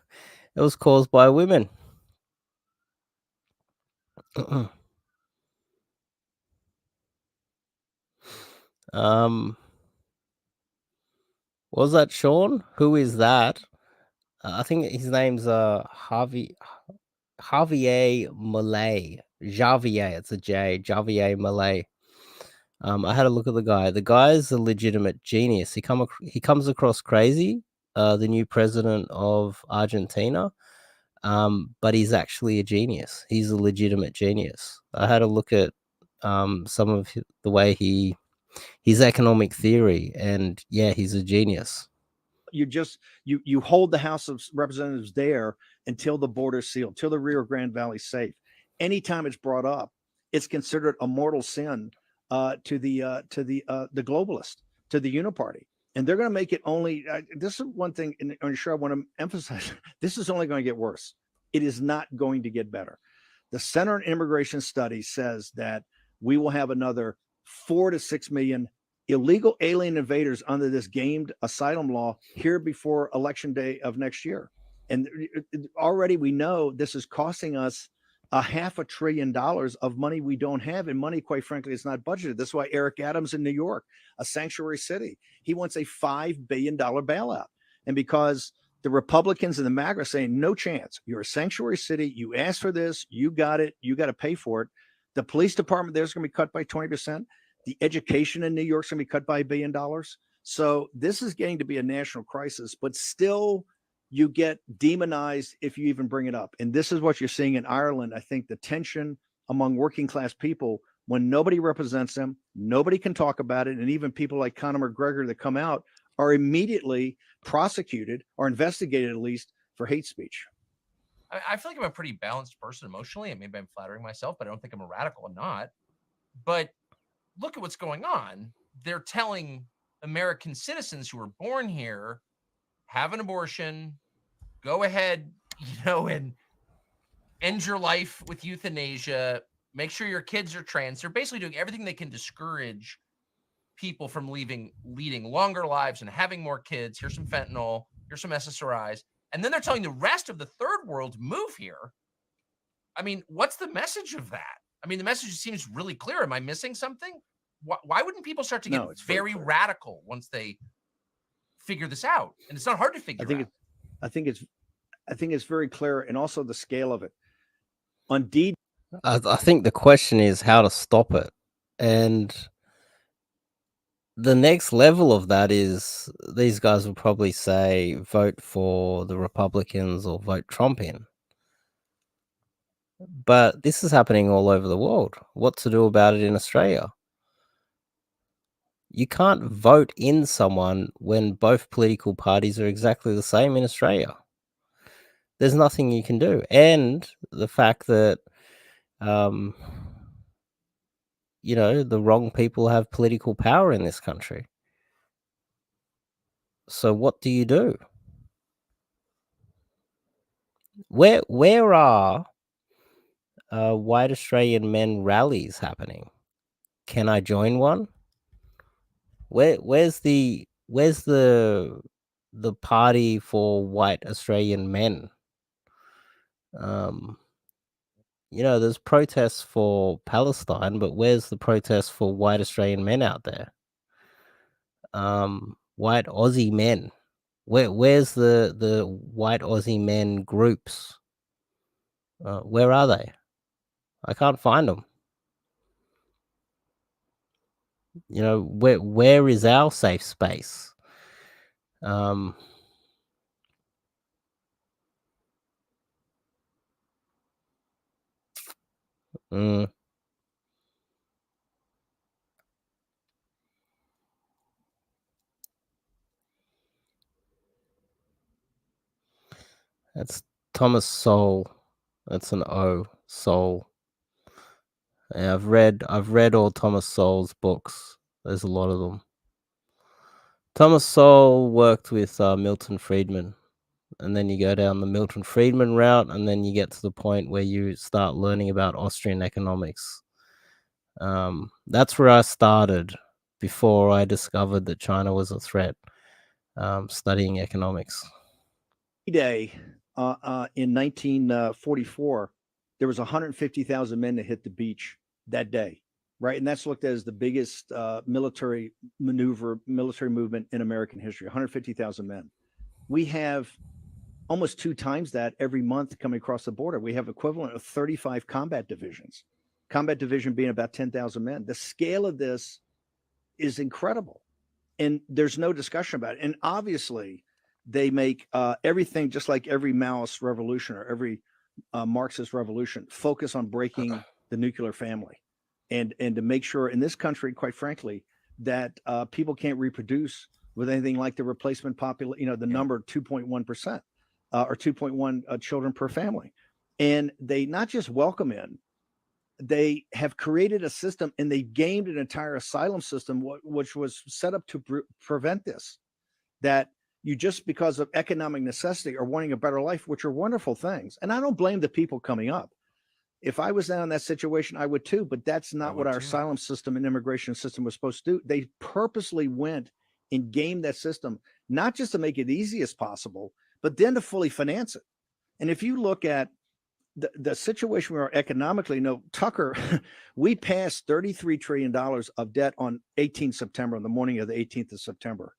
was caused by women. Was that Sean? Who is that? I think his name's Javier Malay. Javier, it's a J. Javier Malay. I had a look at the guy. The guy's a legitimate genius. He comes across crazy, the new president of Argentina, but he's actually a genius. He's a legitimate genius. I had a look at some of the way his economic theory, and yeah, he's a genius. You hold the House of Representatives there until the border's sealed, till the Rio Grande Valley's safe. Anytime it's brought up, it's considered a mortal sin to the globalist, to the uniparty, and they're going to make it only. This is one thing, and I'm sure I want to emphasize: this is only going to get worse. It is not going to get better. The Center on Immigration Studies says that we will have another 4 to 6 million illegal alien invaders under this gamed asylum law here before election day of next year. And already we know this is costing us $500 billion of money we don't have, and money, quite frankly, is not budgeted. That's why Eric Adams in New York, a sanctuary city, he wants a $5 billion bailout. And because the Republicans and the MAGA are saying, no chance, you're a sanctuary city, you asked for this, you got it, you got to pay for it. The police department there's going to be cut by 20%. The education in New York is going to be cut by $1 billion. So this is getting to be a national crisis, but still you get demonized if you even bring it up. And this is what you're seeing in Ireland. I think the tension among working class people, when nobody represents them, nobody can talk about it. And even people like Conor McGregor that come out are immediately prosecuted or investigated, at least, for hate speech. I feel like I'm a pretty balanced person emotionally, and maybe I'm flattering myself, but I don't think I'm a radical or not. But look at what's going on. they're telling American citizens who are born here, have an abortion, go ahead, and end your life with euthanasia, make sure your kids are trans. They're basically doing everything they can discourage people from leading longer lives and having more kids. Here's some fentanyl, here's some SSRIs. And then they're telling the rest of the third world to move here. I mean, what's the message of that? I mean, the message seems really clear. Am I missing something? Why wouldn't people start to get very radical once they figure this out? And it's not hard to figure out. I think it's very clear, and also the scale of it. On D, I think the question is how to stop it, and the next level of that is these guys will probably say vote for the Republicans or vote Trump in. But this is happening all over the world. What to do about it in Australia? You can't vote in someone when both political parties are exactly the same in Australia. There's nothing you can do. And the fact that, the wrong people have political power in this country. So what do you do? Where are white Australian men rallies happening? Can I join one? Where's the party for white Australian men? There's protests for Palestine, but where's the protests for white Australian men out there? White Aussie men. Where's the white Aussie men groups? Where are they? I can't find them. Where is our safe space? That's Thomas Sowell. That's an O. Sowell. Yeah, I've read all Thomas Sowell's books. There's a lot of them. Thomas Sowell worked with Milton Friedman, and then you go down the Milton Friedman route, and then you get to the point where you start learning about Austrian economics. That's where I started before I discovered that China was a threat, studying economics. Day in 1944, there was 150,000 men that hit the beach that day, right? And that's looked at as the biggest military movement in American history, 150,000 men. We have almost 2 times that every month coming across the border. We have equivalent of 35 combat divisions, combat division being about 10,000 men. The scale of this is incredible. And there's no discussion about it. And obviously, they make everything, just like every Maoist revolution or every Marxist revolution, focus on breaking the nuclear family, and to make sure in this country, quite frankly, that people can't reproduce with anything like the replacement population, the number 2.1% or 2.1 children per family. And they not just welcome in, they have created a system, and they gamed an entire asylum system, which was set up to prevent this, that you just because of economic necessity are wanting a better life, which are wonderful things. And I don't blame the people coming up. If I was down in that situation, I would too, but that's not what our asylum system and immigration system was supposed to do. They purposely went and gamed that system, not just to make it easy as possible, but then to fully finance it. And if you look at the situation we are economically, Tucker, we passed $33 trillion of debt on 18 September, on the morning of the 18th of September.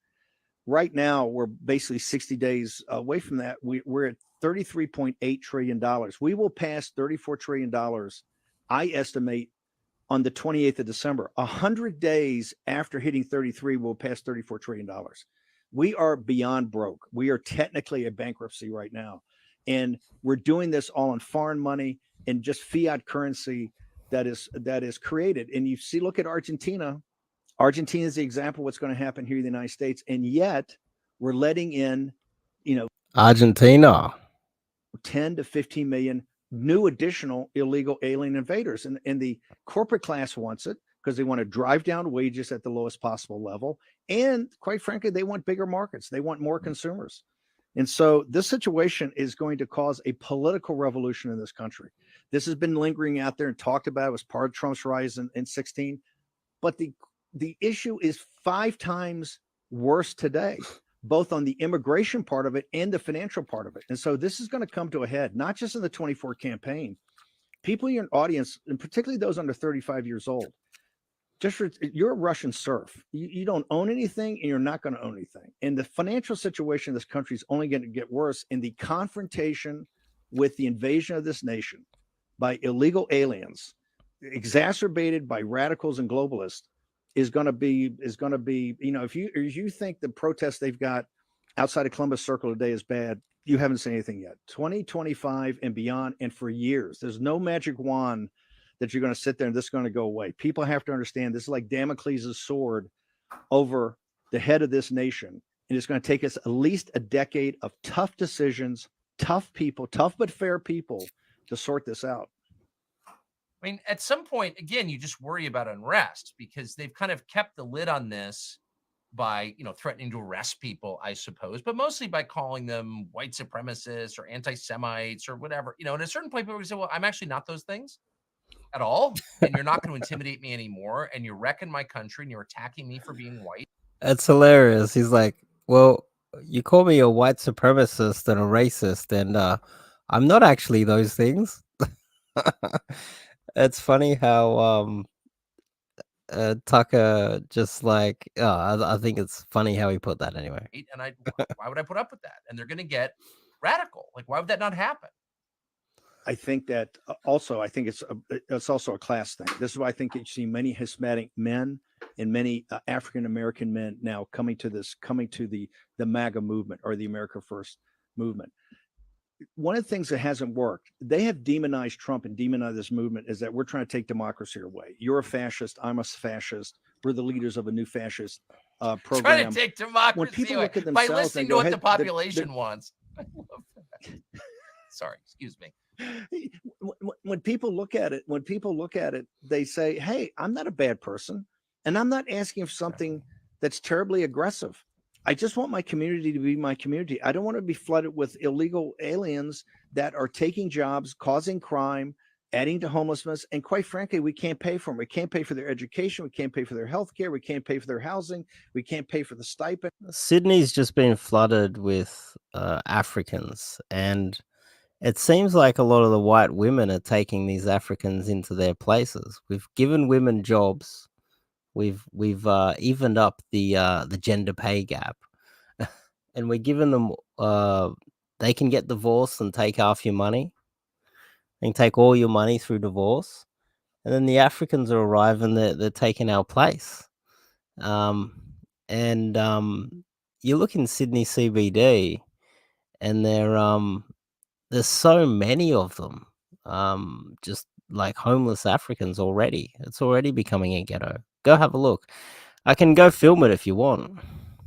Right now, we're basically 60 days away from that. We're at $33.8 trillion. We will pass $34 trillion, I estimate, on the 28th of December. 100 days after hitting 33, we'll pass $34 trillion. We are beyond broke. We are technically a bankruptcy right now. And we're doing this all in foreign money and just fiat currency that is created. And you see, look at Argentina. Argentina is the example of what's going to happen here in the United States. And yet we're letting in, Argentina, 10 to 15 million new additional illegal alien invaders. And the corporate class wants it because they want to drive down wages at the lowest possible level. And quite frankly, they want bigger markets. They want more consumers. And so this situation is going to cause a political revolution in this country. This has been lingering out there and talked about. It was part of Trump's rise in 16. But the issue is 5 times worse today, both on the immigration part of it and the financial part of it. And so this is going to come to a head, not just in the 24 campaign. People in your audience, and particularly those under 35 years old, you're a Russian serf. You don't own anything, and you're not going to own anything. And the financial situation of this country is only going to get worse. And the confrontation with the invasion of this nation by illegal aliens, exacerbated by radicals and globalists, is going to be, if you think the protest they've got outside of Columbus Circle today is bad, you haven't seen anything yet. 2025 and beyond, and for years, there's no magic wand that you're going to sit there and this is going to go away. People have to understand this is like Damocles' sword over the head of this nation. And it's going to take us at least a decade of tough decisions, tough people, tough but fair people to sort this out. I mean, at some point, again, you just worry about unrest because they've kind of kept the lid on this by, threatening to arrest people, I suppose, but mostly by calling them white supremacists or anti-Semites or whatever. At a certain point, people say, well, I'm actually not those things at all. And you're not going to intimidate me anymore. And you're wrecking my country and you're attacking me for being white. It's hilarious. He's like, well, you call me a white supremacist and a racist, and I'm not actually those things. It's funny how Tucker just like, I think it's funny how he put that anyway. And why would I put up with that? And they're going to get radical. Like, why would that not happen? I think that also, I think it's also a class thing. This is why I think you see many Hispanic men and many African-American men now coming to the MAGA movement or the America First movement. One of the things that hasn't worked, they have demonized Trump and demonized this movement, is that we're trying to take democracy away. You're a fascist. I'm a fascist. We're the leaders of a new fascist program. Trying to take democracy when people away look at by themselves listening and to go, what "Hey, the population wants." I love that. Sorry, excuse me. When people look at it, they say, "Hey, I'm not a bad person, and I'm not asking for something that's terribly aggressive. I just want my community to be my community. I don't want to be flooded with illegal aliens that are taking jobs, causing crime, adding to homelessness, and quite frankly, we can't pay for them. We can't pay for their education. We can't pay for their health care. We can't pay for their housing. We can't pay for the stipend." Sydney's just been flooded with Africans, and it seems like a lot of the white women are taking these Africans into their places. We've given women jobs. We've evened up the gender pay gap, and we're giving them. They can get divorced and take half your money. They can take all your money through divorce, and then the Africans are arriving. They're taking our place. And you look in Sydney CBD, and there's so many of them. Just like homeless Africans already. It's already becoming a ghetto. Go have a look. I can go film it if you want.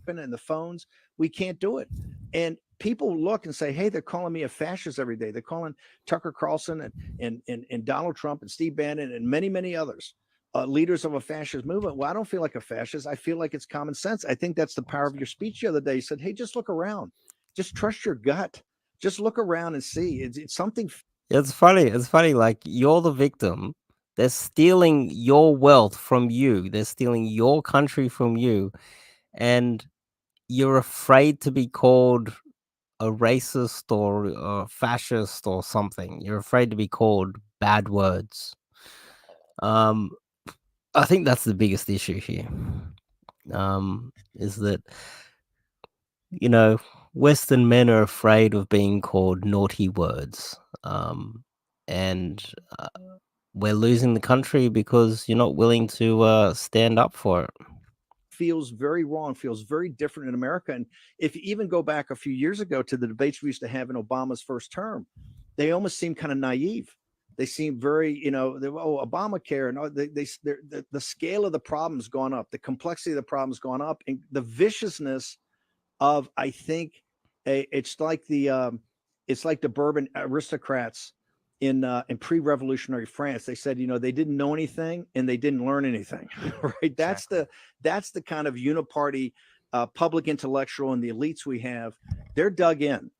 And the phones, we can't do it. And people look and say, "Hey, they're calling me a fascist every day. They're calling Tucker Carlson and Donald Trump and Steve Bannon and many, many others leaders of a fascist movement." Well, I don't feel like a fascist. I feel like it's common sense. I think that's the power of your speech the other day. You said, "Hey, just look around. Just trust your gut. Just look around and see. It's something." It's funny. It's funny. Like, you're the victim. They're stealing your wealth from you. They're stealing your country from you. And you're afraid to be called a racist or a fascist or something. You're afraid to be called bad words. I think that's the biggest issue here. Is that, Western men are afraid of being called naughty words. And we're losing the country because you're not willing to stand up for it. Feels very wrong, feels very different in America. And if you even go back a few years ago to the debates we used to have in Obama's first term, they almost seemed kind of naive. They seem very, Obamacare, and the scale of the problem's gone up, the complexity of the problem's gone up, and the viciousness of, I think, it's like the bourbon aristocrats in pre-revolutionary France, they said, they didn't know anything and they didn't learn anything, right? That's the kind of uniparty public intellectual and the elites we have. They're dug in.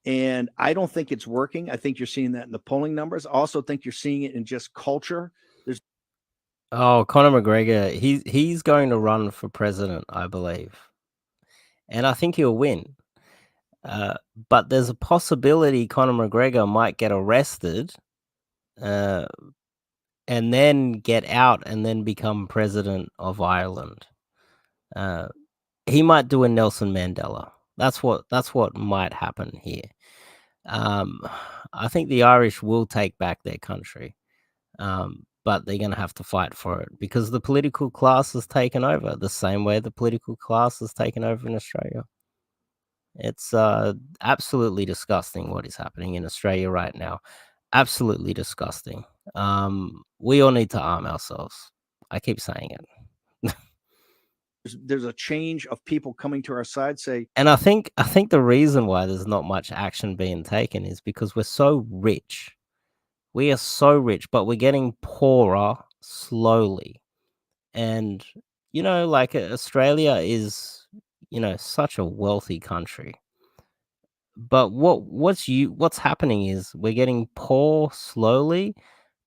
And I don't think it's working. I think you're seeing that in the polling numbers. I also think you're seeing it in just culture. Oh, Conor McGregor, he's going to run for president, I believe. And I think he'll win. But there's a possibility Conor McGregor might get arrested and then get out and then become president of Ireland. He might do a Nelson Mandela. That's what might happen here. I think the Irish will take back their country, but they're going to have to fight for it because the political class has taken over the same way the political class has taken over in Australia. It's absolutely disgusting what is happening in Australia right now. Absolutely disgusting. We all need to arm ourselves. I keep saying it. There's a change of people coming to our side. And I think the reason why there's not much action being taken is because we're so rich. We are so rich, but we're getting poorer slowly. And like Australia is, such a wealthy country. But what's happening is we're getting poor slowly,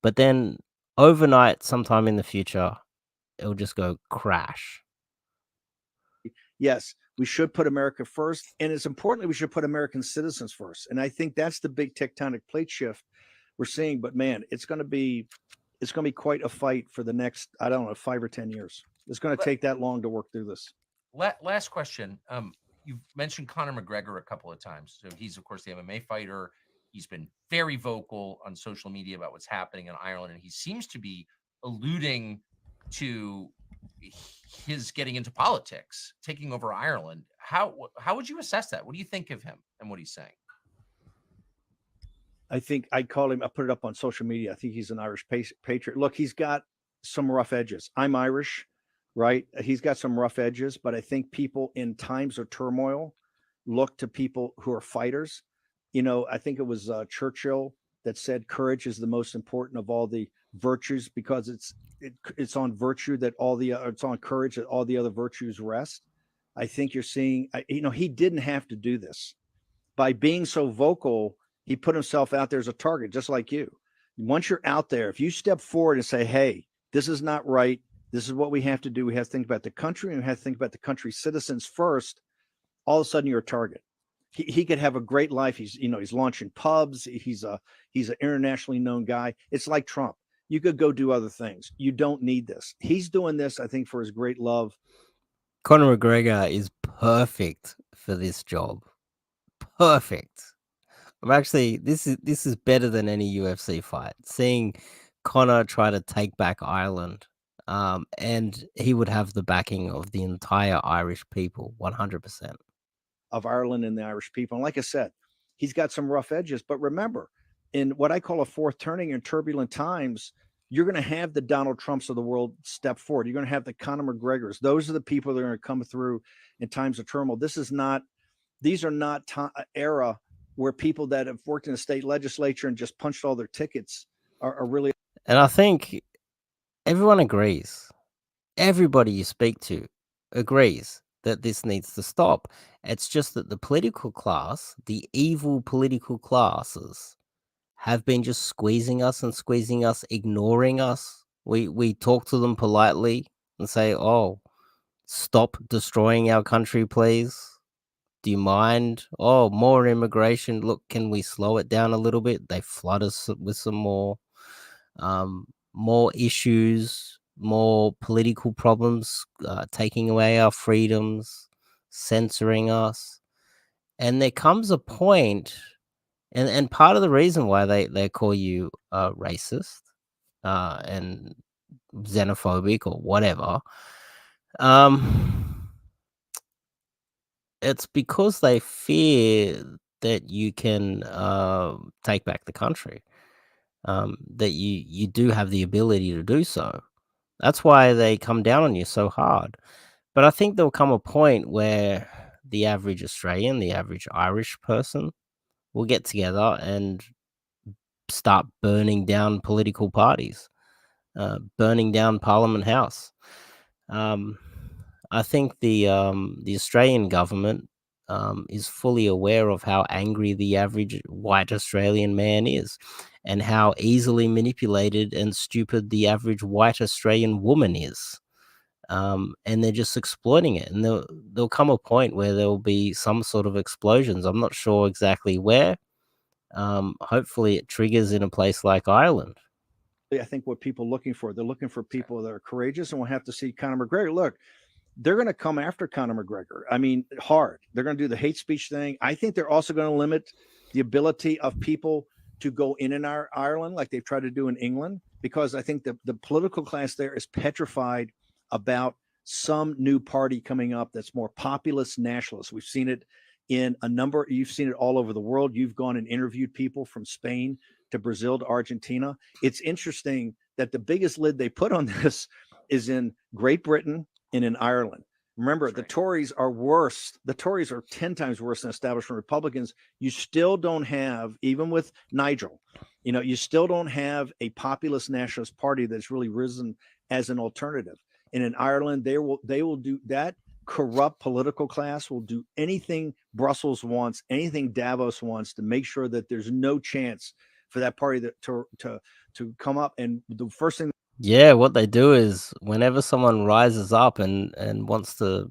but then overnight, sometime in the future, it'll just go crash. Yes, we should put America first, and it's important we should put American citizens first. And I think that's the big tectonic plate shift we're seeing. But man, it's going to be quite a fight for the next, I don't know, 5 or 10 years. It's going to take that long to work through this. Last question. You've mentioned Conor McGregor a couple of times. So he's, of course, the MMA fighter. He's been very vocal on social media about what's happening in Ireland, and he seems to be alluding to his getting into politics, taking over Ireland. How would you assess that? What do you think of him and what he's saying? I think I'd call him, I put it up on social media. I think he's an Irish patriot. Look, he's got some rough edges. I'm Irish, right? He's got some rough edges, but I think people in times of turmoil look to people who are fighters. I think it was Churchill that said courage is the most important of all the virtues because it's on virtue that it's on courage that all the other virtues rest. I think you're seeing, he didn't have to do this. By being so vocal, he put himself out there as a target, just like you. Once you're out there, if you step forward and say, hey, this is not right, this is what we have to do, we have to think about the country and we have to think about the country's citizens first, all of a sudden you're a target. He could have a great life. He's launching pubs. He's an internationally known guy. It's like Trump. You could go do other things. You don't need this. He's doing this, I think, for his great love. Conor McGregor is perfect for this job. Perfect. I'm actually, this is better than any UFC fight. Seeing Conor try to take back Ireland, and he would have the backing of the entire Irish people, 100%. Of Ireland and the Irish people. And like I said, he's got some rough edges. But remember, in what I call a fourth turning in turbulent times, you're going to have the Donald Trumps of the world step forward. You're going to have the Conor McGregors. Those are the people that are going to come through in times of turmoil. These are not era where people that have worked in the state legislature and just punched all their tickets are really. And I think everyone agrees. Everybody you speak to agrees that this needs to stop. It's just that the political class, the evil political classes, have been just squeezing us, ignoring us. We talk to them politely and say, oh, stop destroying our country, please. Do you mind? Oh, more immigration. Look, can we slow it down a little bit? They flood us with some more issues, more political problems, taking away our freedoms, censoring us. And there comes a point, and part of the reason why they call you racist and xenophobic or whatever, it's because they fear that you can take back the country, that you do have the ability to do so. That's why they come down on you so hard. But I think there'll come a point where the average Australian, the average Irish person will get together and start burning down political parties, burning down Parliament House. I think the Australian government is fully aware of how angry the average white Australian man is, and how easily manipulated and stupid the average white Australian woman is. And they're just exploiting it. And there'll come a point where there will be some sort of explosions. I'm not sure exactly where. Hopefully, it triggers in a place like Ireland. I think what people are looking for, they're looking for people that are courageous, and we'll have to see Conor McGregor. Look, they're going to come after Conor McGregor. I mean, hard. They're going to do the hate speech thing. I think they're also going to limit the ability of people to go in Ireland like they've tried to do in England, because I think the political class there is petrified about some new party coming up that's more populist nationalist. We've seen it in you've seen it all over the world. You've gone and interviewed people from Spain to Brazil to Argentina. It's interesting that the biggest lid they put on this is in Great Britain and in Ireland. Remember, the Tories are worse. The Tories are 10 times worse than establishment Republicans. You still don't have, even with Nigel, you still don't have a populist nationalist party that's really risen as an alternative. And in Ireland, they will do that. Corrupt political class will do anything Brussels wants, anything Davos wants, to make sure that there's no chance for that party to come up. And the first thing, yeah, what they do is whenever someone rises up and wants to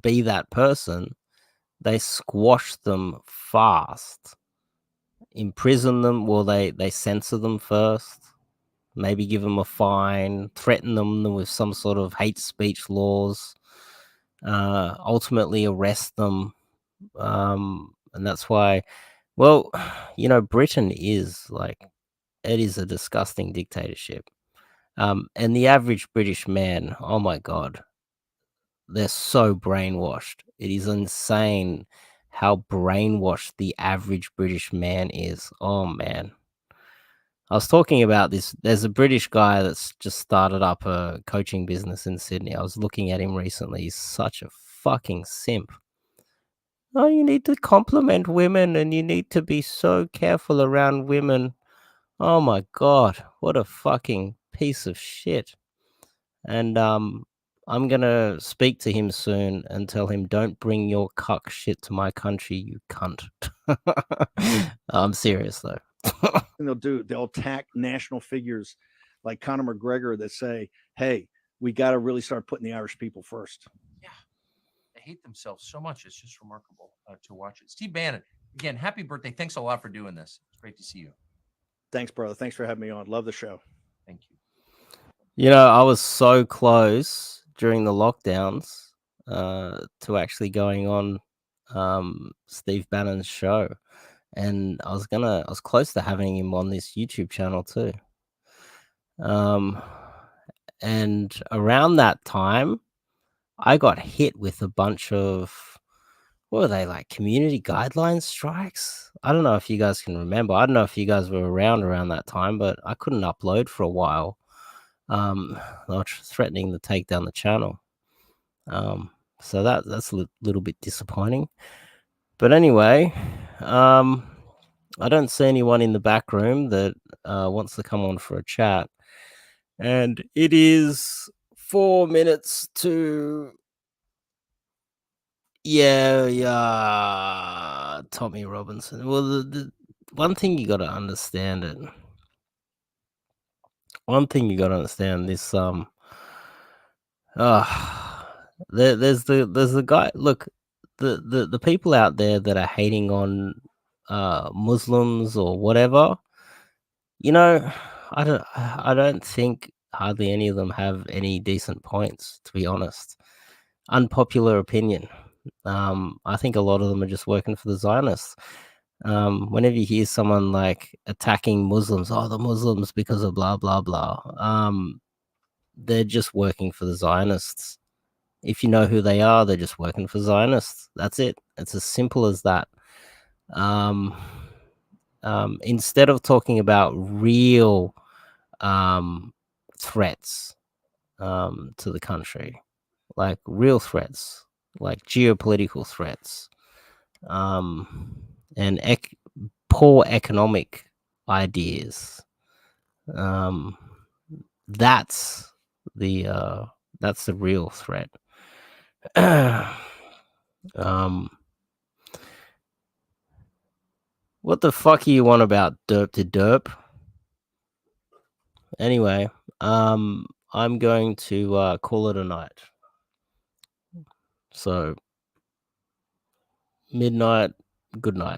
be that person, they squash them fast, imprison them. Well, they censor them first, maybe give them a fine, threaten them with some sort of hate speech laws, ultimately arrest them. And that's why, well, Britain is it is a disgusting dictatorship. And the average British man, oh my God, they're so brainwashed. It is insane how brainwashed the average British man is. Oh man. I was talking about this. There's a British guy that's just started up a coaching business in Sydney. I was looking at him recently. He's such a fucking simp. Oh, you need to compliment women and you need to be so careful around women. Oh my God, what a fucking piece of shit. And I'm gonna speak to him soon and tell him, don't bring your cuck shit to my country, you cunt. I'm serious though. they'll attack national figures like Conor McGregor that say, hey, we got to really start putting the Irish people first. Yeah. They hate themselves so much. It's just remarkable to watch it. Steve Bannon, again, happy birthday. Thanks a lot for doing this. It's great to see you. Thanks, brother. Thanks for having me on. Love the show. Thank you. I was so close during the lockdowns to actually going on Steve Bannon's show. And I was close to having him on this YouTube channel too. And around that time, I got hit with a bunch of, what were they, like community guidelines strikes? I don't know if you guys can remember. I don't know if you guys were around that time, but I couldn't upload for a while. They were threatening to take down the channel. So that's a little bit disappointing. But anyway, I don't see anyone in the back room that wants to come on for a chat. And it is 4 minutes to... Yeah, Tommy Robinson. Well, the one thing you got to understand it. One thing you got to understand this. There's the guy. Look, the people out there that are hating on Muslims or whatever. I don't think hardly any of them have any decent points, to be honest. Unpopular opinion. I think a lot of them are just working for the Zionists. Whenever you hear someone like attacking Muslims, the Muslims because of blah blah blah, they're just working for the Zionists. If you know who they are, they're just working for Zionists. That's it. It's as simple as that. Instead of talking about real threats to the country, like real threats, like geopolitical threats, and poor economic ideas. That's the real threat. What the fuck are you on about, derp to derp? Anyway, I'm going to call it a night. So midnight, good night.